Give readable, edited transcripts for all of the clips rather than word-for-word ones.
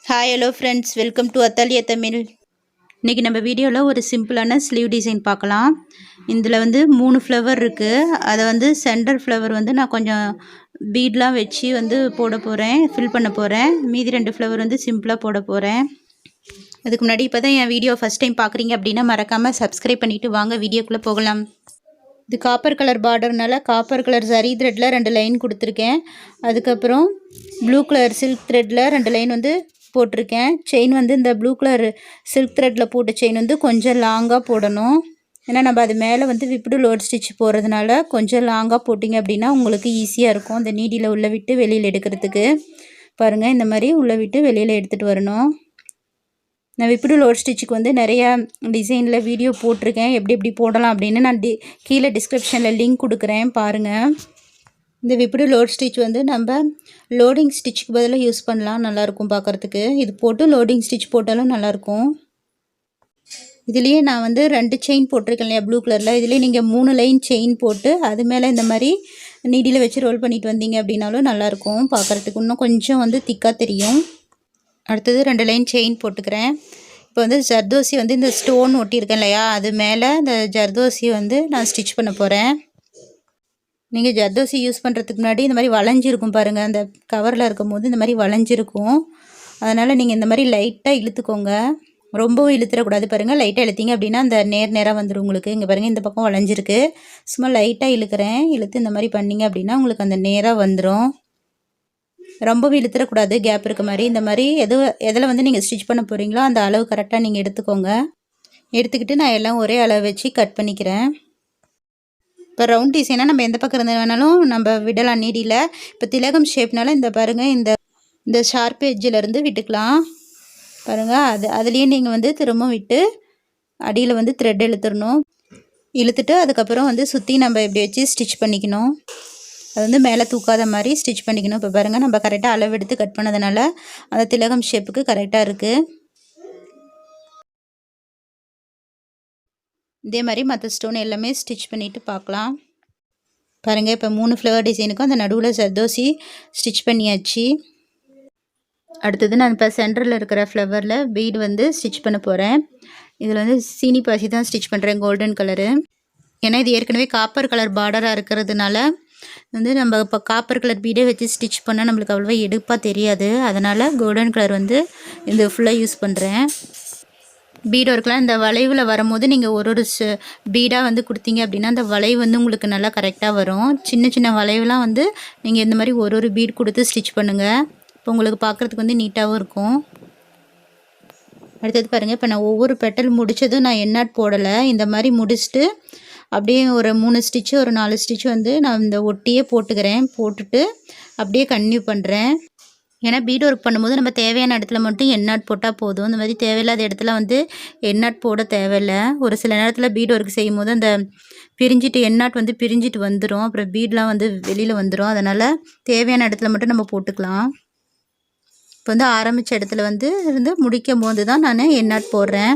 Hi hello friends, welcome to அத்தாலியா தமிழ். இன்றைக்கி நம்ம வீடியோவில் ஒரு சிம்பிளான ஸ்லீவ் டிசைன் பார்க்கலாம். இதில் வந்து 3 ஃப்ளவர் இருக்குது. அதை வந்து சென்டர் ஃப்ளவர் வந்து நான் கொஞ்சம் பீட்லாம் வச்சு வந்து போட போகிறேன், ஃபில் பண்ண போகிறேன். மீதி 2 ஃப்ளவர் வந்து சிம்பிளாக போட போகிறேன். அதுக்கு முன்னாடி இப்போ தான் என் வீடியோ ஃபஸ்ட் டைம் பார்க்குறீங்க அப்படின்னா மறக்காமல் சப்ஸ்கிரைப் பண்ணிவிட்டு வாங்க வீடியோக்குள்ளே போகலாம். இது காப்பர் கலர் பார்டர்னால காப்பர் கலர் சரி த்ரெட்டில் 2 லைன் கொடுத்துருக்கேன். அதுக்கப்புறம் ப்ளூ கலர் சில்க் த்ரெட்டில் 2 லைன் வந்து போட்டிருக்கேன். செயின் வந்து இந்த ப்ளூ கலர் சில்க் த்ரெட்டில் போட்ட செயின் வந்து கொஞ்சம் லாங்காக போடணும். ஏன்னா நம்ம அது மேலே வந்து விப்டு லோட் ஸ்டிச் போகிறதுனால கொஞ்சம் லாங்காக போட்டிங்க அப்படின்னா உங்களுக்கு ஈஸியாக இருக்கும். அந்த நீடியில் உள்ளே விட்டு வெளியில் எடுக்கிறதுக்கு. பாருங்கள், இந்த மாதிரி உள்ளே விட்டு வெளியில் எடுத்துகிட்டு வரணும். நான் விப்டு லோட் ஸ்டிச்சுக்கு வந்து நிறையா டிசைனில் வீடியோ போட்டிருக்கேன். எப்படி எப்படி போடலாம் அப்படின்னு நான் கீழே டிஸ்கிரிப்ஷனில் லிங்க் கொடுக்குறேன், பாருங்கள். இந்த விப்டு லோட் ஸ்டிச் வந்து நம்ம லோடிங் ஸ்டிச்சுக்கு பதிலாக யூஸ் பண்ணலாம், நல்லாயிருக்கும் பார்க்குறதுக்கு. இது போட்டு லோடிங் ஸ்டிச் போட்டாலும் நல்லாயிருக்கும். இதுலேயே நான் வந்து 2 செயின் போட்டிருக்கேன் இல்லையா ப்ளூ கலரில். இதுலேயே நீங்கள் 3 லைன் செயின் போட்டு அது மேலே இந்த மாதிரி நீடியில் வச்சு ரோல் பண்ணிட்டு வந்தீங்க அப்படின்னாலும் நல்லாயிருக்கும் பார்க்குறதுக்கு. இன்னும் கொஞ்சம் வந்து திக்காக தெரியும். அடுத்தது 2 லைன் செயின் போட்டுக்கிறேன். இப்போ வந்து ஜர்தோசி வந்து இந்த ஸ்டோன் ஒட்டியிருக்கேன் இல்லையா, அது மேலே இந்த ஜர்தோசி வந்து நான் ஸ்டிச் பண்ண போகிறேன். நீங்கள் ஜர்தோசி யூஸ் பண்ணுறதுக்கு முன்னாடி இந்த மாதிரி வளைஞ்சிருக்கும் பாருங்கள். அந்த கவரில் இருக்கும் போது இந்த மாதிரி வளைஞ்சிருக்கும். அதனால் நீங்கள் இந்த மாதிரி லைட்டாக இழுத்துக்கோங்க, ரொம்பவும் இழுத்துடக்கூடாது. பாருங்கள், லைட்டாக இழுத்தீங்க அப்படின்னா அந்த நேராக வந்துடும் உங்களுக்கு. இங்கே பாருங்கள், இந்த பக்கம் வளைஞ்சிருக்கு. சும்மா லைட்டாக இழுக்கிறேன். இழுத்து இந்த மாதிரி பண்ணிங்க அப்படின்னா உங்களுக்கு அந்த நேராக வந்துடும். ரொம்பவும் இழுத்துடக்கூடாது, கேப் இருக்க மாதிரி. இந்த மாதிரி எதில் வந்து நீங்கள் ஸ்டிச் பண்ண போகிறீங்களோ அந்த அளவு கரெக்டாக நீங்கள் எடுத்துக்கோங்க. எடுத்துக்கிட்டு நான் எல்லாம் ஒரே அளவு வச்சு கட் பண்ணிக்கிறேன். இப்போ ரவுண்ட் டிசைனாக நம்ம எந்த பக்கம் இருந்து வேணாலும் நம்ம விடலாம் நீடியில். இப்போ திலகம் ஷேப்னால இந்த பாருங்கள், இந்த ஷார்ப் எட்ஜிலேருந்து விட்டுக்கலாம். பாருங்கள், அதுலேயே நீங்கள் வந்து திரும்ப விட்டு அடியில் வந்து த்ரெட் இழுத்துடணும். இழுத்துட்டு அதுக்கப்புறம் வந்து சுற்றி நம்ம இப்படி வச்சு ஸ்டிச் பண்ணிக்கணும். அது வந்து மேலே தூக்காத மாதிரி ஸ்டிச் பண்ணிக்கணும். இப்போ பாருங்கள், நம்ம கரெக்டாக அளவு எடுத்து கட் பண்ணதுனால அந்த திலகம் ஷேப்புக்கு கரெக்டாக இருக்குது. இதே மாதிரி மற்ற ஸ்டோன் எல்லாமே ஸ்டிச் பண்ணிவிட்டு பார்க்கலாம். பாருங்கள், இப்போ 3 ஃப்ளவர் டிசைனுக்கும் அந்த நடுவில் ஜர்தோசி ஸ்டிச் பண்ணியாச்சு. அடுத்தது நான் இப்போ சென்டரில் இருக்கிற ஃப்ளவரில் பீட் வந்து ஸ்டிச் பண்ண போகிறேன். இதில் வந்து சீனி பாசி தான் ஸ்டிச் பண்ணுறேன், கோல்டன் கலரு. ஏன்னா இது ஏற்கனவே காப்பர் கலர் பார்டராக இருக்கிறதுனால வந்து நம்ம இப்போ காப்பர் கலர் பீடே வச்சு ஸ்டிச் பண்ணால் நம்மளுக்கு அவ்வளோவா எடுப்பாக தெரியாது. அதனால் கோல்டன் கலர் வந்து இந்த ஃபுல்லாக யூஸ் பண்ணுறேன். பீட் ஒர்க்லாம் இந்த வளைவில் வரும்போது நீங்கள் ஒரு பீடாக வந்து கொடுத்தீங்க அப்படின்னா அந்த வளைவு வந்து உங்களுக்கு நல்லா கரெக்டாக வரும். சின்ன சின்ன வளைவுலாம் வந்து நீங்கள் இந்த மாதிரி ஒரு பீட் கொடுத்து ஸ்டிச் பண்ணுங்கள். இப்போ உங்களுக்கு பார்க்குறதுக்கு வந்து நீட்டாகவும் இருக்கும். அடுத்தது பாருங்கள், இப்போ நான் ஒவ்வொரு பெட்டல் முடித்ததும் நான் எண்ணாட் போடலை. இந்த மாதிரி முடிச்சுட்டு அப்படியே ஒரு 3 ஸ்டிச்சு ஒரு 4 ஸ்டிச்சு வந்து நான் இந்த ஒட்டியே போட்டுக்கிறேன். போட்டுட்டு அப்படியே கன்டினியூ பண்ணுறேன். ஏன்னா பீட் ஒர்க் பண்ணும்போது நம்ம தேவையான இடத்துல மட்டும் எண்ணாட் போட்டால் போதும். இந்த மாதிரி தேவையில்லாத இடத்துல வந்து எண்ணாட் போட தேவையில்லை. ஒரு சில நேரத்தில் பீட் ஒர்க் செய்யும் போது அந்த எண்ணாட் வந்து பிரிஞ்சிட்டு வந்துடும். அப்புறம் பீட்லாம் வந்து வெளியில் வந்துடும். அதனால் தேவையான இடத்துல மட்டும் நம்ம போட்டுக்கலாம். இப்போ வந்து ஆரம்பித்த இடத்துல வந்து முடிக்கும் போது தான் நான் எண்ணாட் போடுறேன்.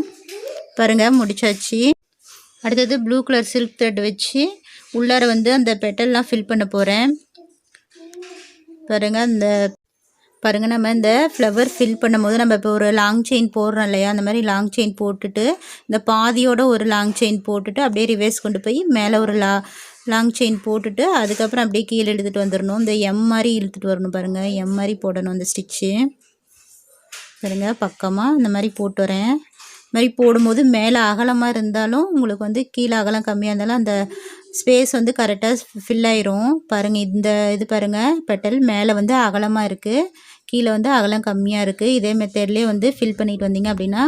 பாருங்கள், முடிச்சாச்சு. அடுத்தது ப்ளூ கலர் சில்க் த்ரெட் வச்சு உள்ளார வந்து அந்த பெட்டல்லாம் ஃபில் பண்ண போகிறேன். பாருங்கள், நம்ம இந்த ஃப்ளவர் ஃபில் பண்ணும்போது நம்ம இப்போ ஒரு லாங் செயின் போடுறோம் இல்லையா, அந்த மாதிரி லாங் செயின் போட்டுட்டு இந்த பாதியோட ஒரு லாங் செயின் போட்டுட்டு அப்படியே ரிவர்ஸ் கொண்டு போய் மேலே ஒரு லாங் செயின் போட்டுட்டு அதுக்கப்புறம் அப்படியே கீழே இழுத்துட்டு வந்துடணும். இந்த எம் மாதிரி இழுத்துட்டு வரணும். பாருங்கள், எம் மாதிரி போடணும் அந்த ஸ்டிச்சு. பாருங்கள், பக்கமாக இந்த மாதிரி போட்டு வரேன். இது மாதிரி போடும்போது மேலே அகலமாக இருந்தாலும் உங்களுக்கு வந்து கீழே அகலம் கம்மியாக இருந்தாலும் அந்த ஸ்பேஸ் வந்து கரெக்டாக ஃபில் ஆயிரும். பாருங்கள், இது பாருங்கள், பெட்டல் மேலே வந்து அகலமாக இருக்குது, கீழே வந்து அகலம் கம்மியாக இருக்குது. இதே மெத்தட்லேயே வந்து ஃபில் பண்ணிட்டு வந்தீங்க அப்படின்னா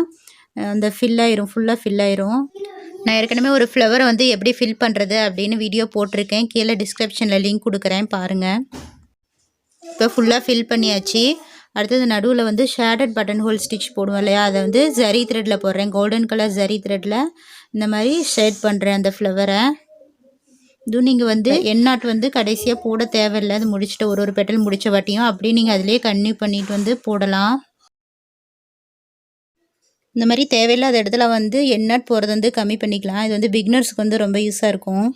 அந்த ஃபில் ஆயிரும், ஃபுல்லாக ஃபில் ஆயிரும். நான் ஏற்கனவே ஒரு ஃப்ளவரை வந்து எப்படி ஃபில் பண்ணுறது அப்படின்னு வீடியோ போட்டிருக்கேன். கீழே டிஸ்கிரிப்ஷனில் லிங்க் கொடுக்குறேன், பாருங்கள். இப்போ ஃபுல்லாக ஃபில் பண்ணியாச்சு. அடுத்தது நடுவில் வந்து ஷேடட் பட்டன் ஹோல் ஸ்டிச் போடுவோம் இல்லையா, அதை வந்து ஜரி த்ரெட்டில் போடுறேன். கோல்டன் கலர் ஜரி த்ரெட்டில் இந்த மாதிரி ஷேட் பண்ணுறேன் அந்த ஃப்ளவரை. இதுவும் நீங்கள் வந்து எண்ணாட் வந்து கடைசியாக போட தேவையில்லை. அது முடிச்சுட்டு ஒரு பெட்டல் முடித்த வாட்டியும் அப்படியே நீங்கள் அதிலே கன்டினியூ பண்ணிட்டு வந்து போடலாம். இந்த மாதிரி தேவையில்லாத இடத்துல வந்து எண்ணாட் போடுறது வந்து கம்மி பண்ணிக்கலாம். இது வந்து பிகினர்ஸ்க்கு வந்து ரொம்ப யூஸாக இருக்கும்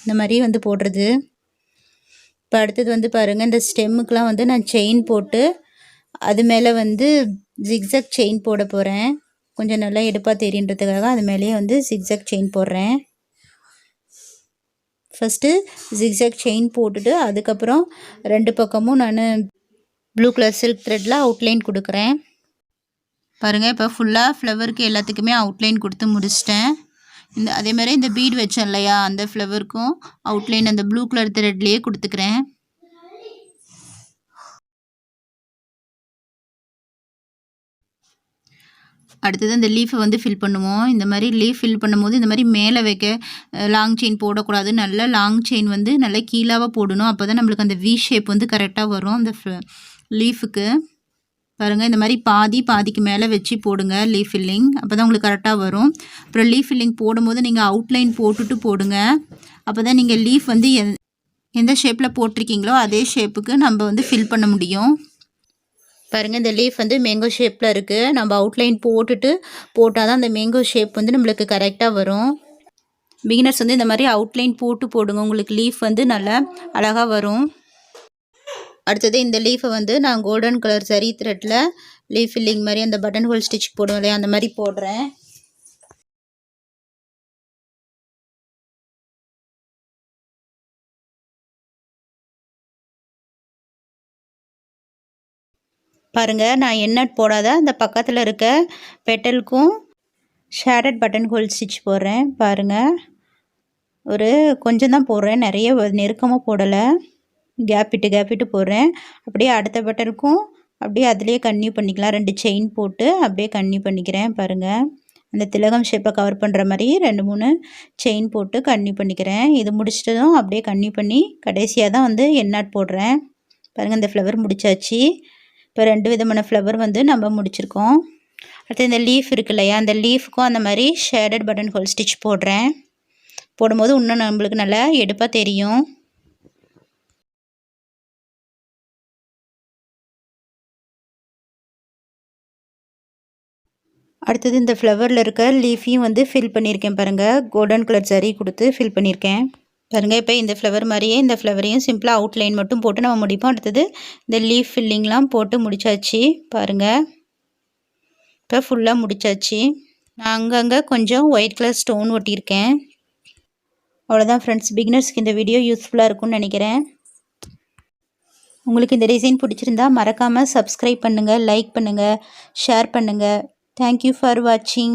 இந்த மாதிரி வந்து போடுறது. இப்போ அடுத்தது வந்து பாருங்கள், இந்த ஸ்டெம்முக்கெலாம் வந்து நான் செயின் போட்டு அது மேலே வந்து ஜிக்ஸாக் செயின் போட போகிறேன். கொஞ்சம் நல்லா எடுப்பாக தெரியுன்றதுக்காக அது மேலேயே வந்து ஜிக்ஸாக் செயின் போடுறேன். ஃபஸ்ட்டு ஜிக்ஸாக் செயின் போட்டுட்டு அதுக்கப்புறம் 2 பக்கமும் நான் ப்ளூ கலர் சில்க் த்ரெட்டில் அவுட்லைன் கொடுக்குறேன். பாருங்கள், இப்போ ஃபுல்லாக ஃப்ளவருக்கு எல்லாத்துக்குமே அவுட்லைன் கொடுத்து முடிச்சிட்டேன். அதே மாதிரி இந்த பீட் வச்சேன் இல்லையா, அந்த ஃப்ளவருக்கும் அவுட்லைன் அந்த ப்ளூ கலர் த்ரெட்லேயே கொடுத்துக்கிறேன். அடுத்தது இந்த லீஃபை வந்து ஃபில் பண்ணுவோம். இந்த மாதிரி லீஃப் ஃபில் பண்ணும்போது இந்த மாதிரி மேலே வைக்க லாங் செயின் போடக்கூடாது. நல்லா லாங் செயின் வந்து நல்லா கீழாக போடணும். அப்போ தான் நம்மளுக்கு அந்த வி ஷேப் வந்து கரெக்டாக வரும் அந்த லீஃபுக்கு. பாருங்கள், இந்த மாதிரி பாதிக்கு மேலே வச்சு போடுங்க லீஃப் ஃபில்லிங். அப்போ தான் உங்களுக்கு கரெக்டாக வரும். அப்புறம் லீஃப் ஃபில்லிங் போடும்போது நீங்கள் அவுட்லைன் போட்டுட்டு போடுங்க. அப்போ தான் நீங்கள் லீஃப் வந்து எந்த ஷேப்பில் போட்டிருக்கீங்களோ அதே ஷேப்புக்கு நம்ம வந்து ஃபில் பண்ண முடியும். பாருங்கள், இந்த லீஃப் வந்து மேங்கோ ஷேப்பில் இருக்குது. நம்ம அவுட்லைன் போட்டால் தான் அந்த மேங்கோ ஷேப் வந்து நம்மளுக்கு கரெக்டாக வரும். பிகினர்ஸ் வந்து இந்த மாதிரி அவுட்லைன் போடுங்க. உங்களுக்கு லீஃப் வந்து நல்லா அழகாக வரும். அடுத்தது இந்த லீஃபை வந்து நான் கோல்டன் கலர் சரி த்ரெட்டில் லீஃப் ஃபில்லிங் மாதிரி அந்த பட்டன் ஹோல் ஸ்டிச் போடுவோம் இல்லையா, அந்த மாதிரி போடுறேன். பாருங்கள், நான் எண்ணெய் போடாத அந்த பக்கத்தில் இருக்க பெட்டலுக்கும் ஷேடட் பட்டன் ஹோல் ஸ்டிச் போடுறேன். பாருங்கள், ஒரு கொஞ்சம் தான் போடுறேன், நிறைய நெருக்கமாக போடலை. கேப் விட்டு போடுறேன். அப்படியே அடுத்த பட்டனுக்கும் அப்படியே அதுலேயே கன்டினியூ பண்ணிக்கலாம். 2 செயின் போட்டு அப்படியே கன்டினியூ பண்ணிக்கிறேன். பாருங்கள், அந்த திலகம் ஷேப்பை கவர் பண்ணுற மாதிரி 2-3 செயின் போட்டு கன்டினியூ பண்ணிக்கிறேன். இது முடிச்சிட்டதும் அப்படியே கன்டினியூ பண்ணி கடைசியாக தான் வந்து எண்ணாட் போடுறேன். பாருங்கள், இந்த ஃப்ளவர் முடிச்சாச்சு. இப்போ 2 விதமான ஃப்ளவர் வந்து நம்ம முடிச்சிருக்கோம். அடுத்து இந்த லீஃப் இருக்கு இல்லையா, அந்த லீஃபுக்கும் அந்த மாதிரி ஷேடட் பட்டன் ஹோல் ஸ்டிச் போடுறேன். போடும்போது இன்னும் நம்மளுக்கு நல்லா எடுப்பாக தெரியும். அடுத்தது இந்த ஃப்ளவரில் இருக்க லீஃபையும் வந்து ஃபில் பண்ணியிருக்கேன். பாருங்கள், கோல்டன் கலர் ஜரி கொடுத்து ஃபில் பண்ணியிருக்கேன். பாருங்கள், இப்போ இந்த ஃப்ளவர் மாதிரியே இந்த ஃப்ளவரையும் சிம்பிளாக அவுட்லைன் மட்டும் போட்டு நம்ம முடிப்போம். அடுத்தது இந்த லீஃப் ஃபில்லிங்லாம் போட்டு முடிச்சாச்சு. பாருங்கள், இப்போ ஃபுல்லாக முடிச்சாச்சு. நான் அங்கங்கே கொஞ்சம் ஒயிட் கலர் ஸ்டோன் ஒட்டியிருக்கேன். அவ்வளோதான் ஃப்ரெண்ட்ஸ், பிகினர்ஸ்க்கு இந்த வீடியோ யூஸ்ஃபுல்லாக இருக்கும்னு நினைக்கிறேன். உங்களுக்கு இந்த டிசைன் பிடிச்சிருந்தா மறக்காமல் சப்ஸ்கிரைப் பண்ணுங்கள், லைக் பண்ணுங்கள், ஷேர் பண்ணுங்கள். Thank you for watching.